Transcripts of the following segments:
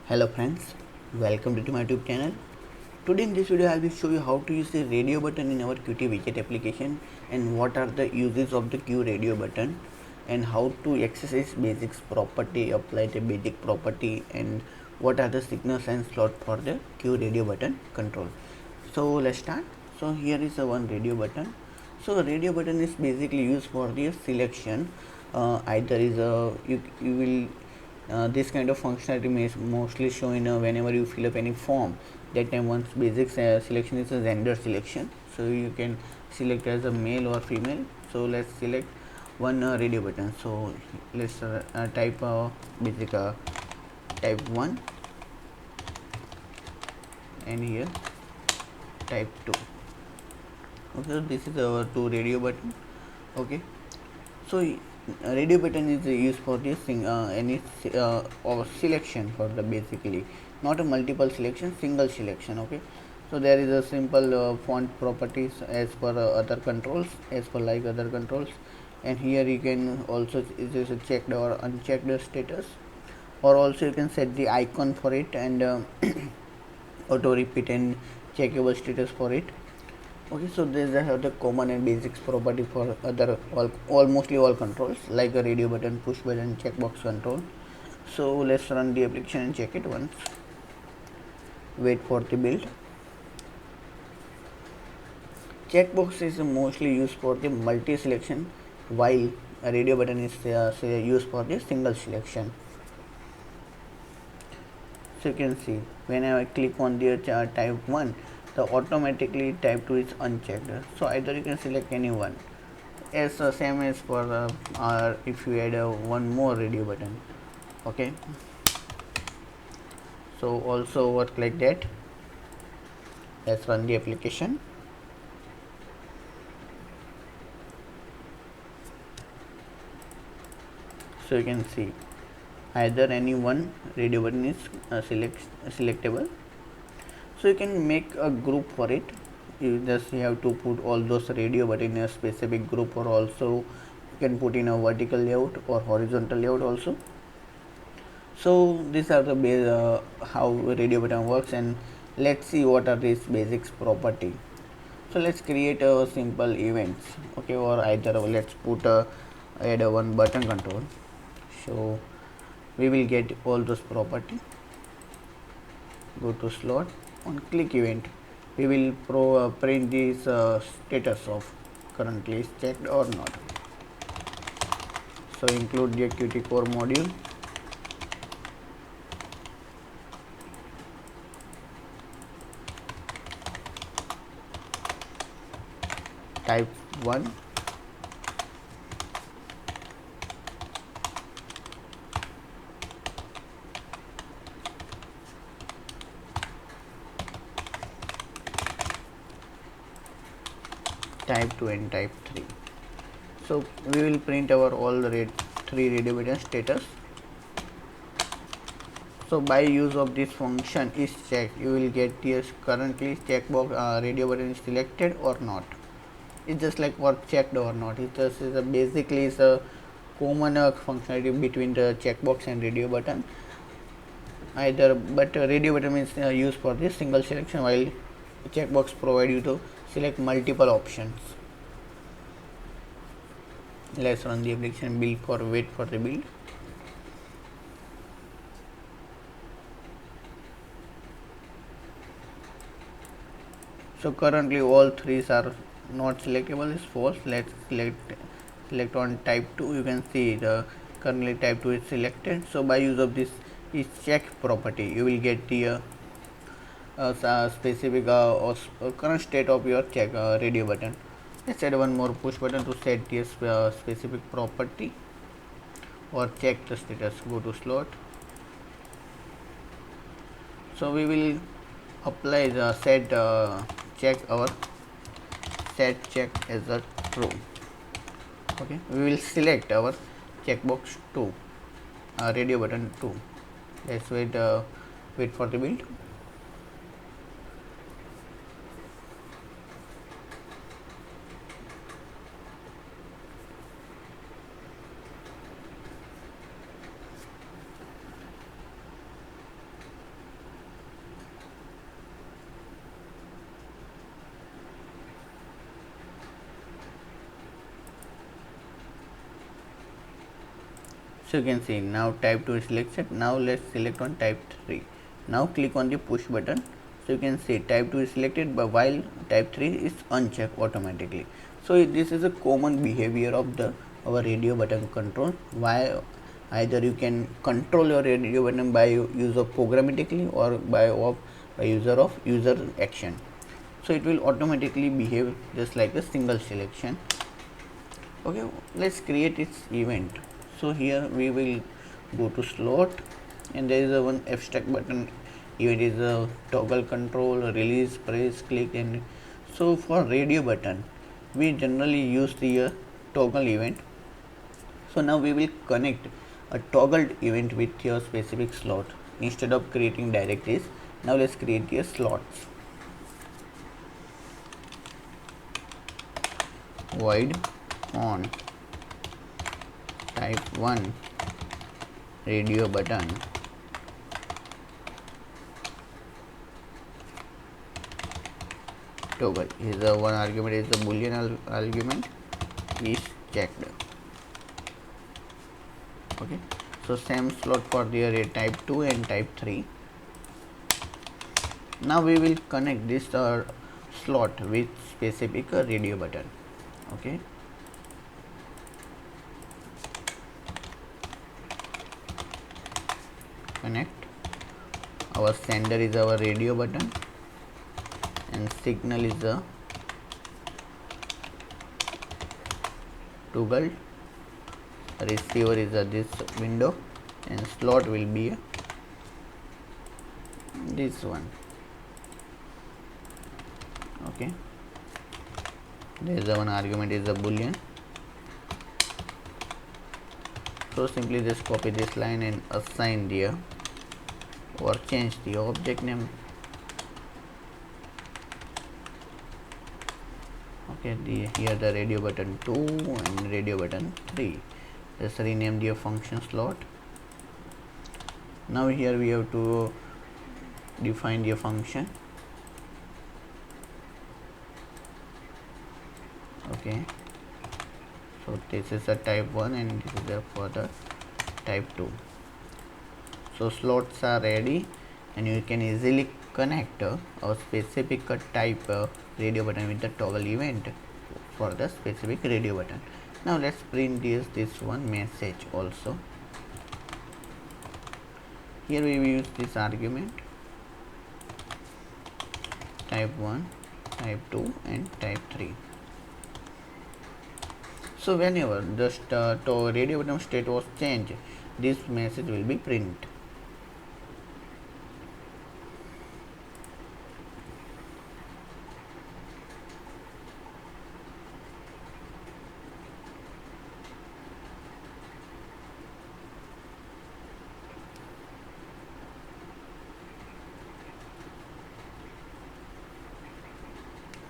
Hello friends, welcome to my YouTube channel. Today in this video I will show you how to use the radio button in our Qt widget application and what are the uses of the QRadioButton and how to access its basics property, apply the basic property, and what are the signals and slot for the QRadioButton control. So let's start. So here is one radio button. So radio button is basically used for the selection. Either is a you will this kind of functionality is mostly shown whenever you fill up any form. That time once basic selection is a gender selection, so you can select as a male or female. So let's select one radio button. So let's type basic type 1 and here type 2. Okay, so this is our two radio button. Okay, so radio button is used for this any or selection for the basically not a multiple selection, single selection. Okay, so there is a simple font properties as per other controls, as per like other controls, and here you can also is this a checked or unchecked status, or also you can set the icon for it and auto repeat and checkable status for it. Okay, so these are the common and basics property for other mostly all controls like a radio button, push button, checkbox control. So let's run the application and check it once. Wait for the build. Checkbox is mostly used for the multi selection, while a radio button is used for the single selection. So you can see when I click on the type 1, the automatically type 2 is unchecked. So either you can select any one, as same as for if you add one more radio button. Okay, so also work like that. Let's run the application. So you can see either any one radio button is selectable. So you can make a group for it. You just have to put all those radio button in a specific group, or also you can put in a vertical layout or horizontal layout also. So these are the base how radio button works, and let's see what are these basics property. So let's create a simple events. Okay, or either let's put add a one button control. So we will get all those property. Go to slot, on click event we will print this status of currently is checked or not. So include the Qt core module, type 1, type 2 and type 3. So we will print our all three radio button status. So by use of this function is checked, you will get yes currently checkbox radio button is selected or not. It's just like what checked or not. It just is basically is a common functionality between the checkbox and radio button. Either but radio button is used for this single selection, while checkbox provide you to select multiple options. Let's run the application, build for wait for the build. So currently all three are not selectable, is false. Let's select on type 2. You can see the currently type 2 is selected. So by use of this is check property, you will get the specific current state of your check radio button. Let's add one more push button to set this specific property or check the status. Go to slot. So we will apply the set check our set check as a true. Okay, we will select our checkbox 2, radio button 2. Let's wait for the build. So you can see now type 2 is selected. Now let's select on type 3. Now click on the push button. So you can see type 2 is selected, but while type 3 is unchecked automatically. So this is a common behavior of the our radio button control. Why either you can control your radio button by use of programmatically or by user action. So it will automatically behave just like a single selection. Okay, let's create its event. So here we will go to slot, and there is a one abstract button event is a toggle control, release, press, click. And so for radio button we generally use the toggle event. So now we will connect a toggled event with your specific slot instead of creating directories. Now let's create the slots. Void on type 1 radio button toggle is the one argument is the boolean argument is checked. Okay, so same slot for the array type 2 and type 3. Now we will connect this slot with specific radio button. Okay, connect. Our sender is our radio button and signal is the toggle. Receiver is this window and slot will be this one. Okay, there is one argument is a boolean. So simply just copy this line and assign the or change the object name. Okay, here the radio button 2 and radio button 3. Just rename the function slot. Now here we have to define the function. Okay, so this is a type 1 and this is for the type 2. So slots are ready and you can easily connect a specific type radio button with the toggle event for the specific radio button. Now let's print this one message also. Here we will use this argument type 1, type 2 and type 3. So whenever the radio button state was changed, this message will be printed.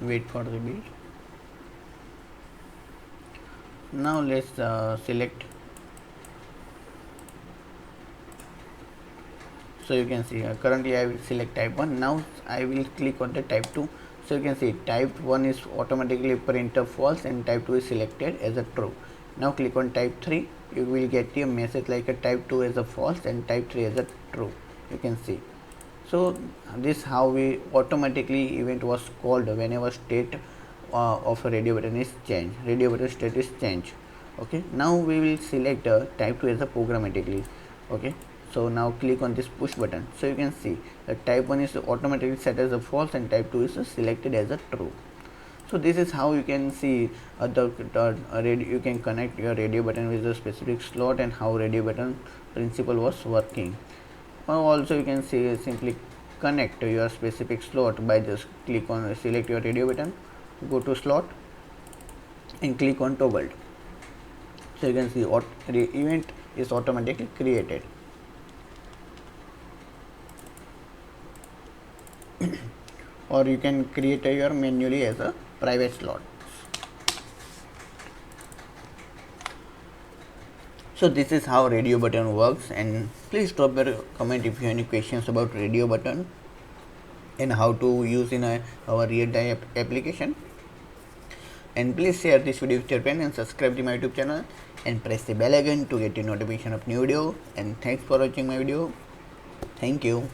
Wait for the build. Now let's select. So you can see currently I will select type 1. Now I will click on the type 2. So you can see type 1 is automatically print a false and type 2 is selected as a true. Now click on type 3. You will get a message like a type 2 as a false and type 3 as a true. You can see. So this how we automatically event was called whenever state of a radio button is changed. Radio button state is changed. Okay, now we will select type 2 as a programmatically. Okay, so now click on this push button. So you can see that type 1 is automatically set as a false and type 2 is selected as a true. So this is how you can see you can connect your radio button with a specific slot and how radio button principle was working. Also you can see simply connect your specific slot by just click on select your radio button, go to slot and click on toggled. So you can see event is automatically created. Or you can create your manually as a private slot. So this is how radio button works, and please drop your comment if you have any questions about radio button and how to use in our real-time application. And please share this video with your friends and subscribe to my YouTube channel and press the bell icon to get a notification of new video. And thanks for watching my video. Thank you.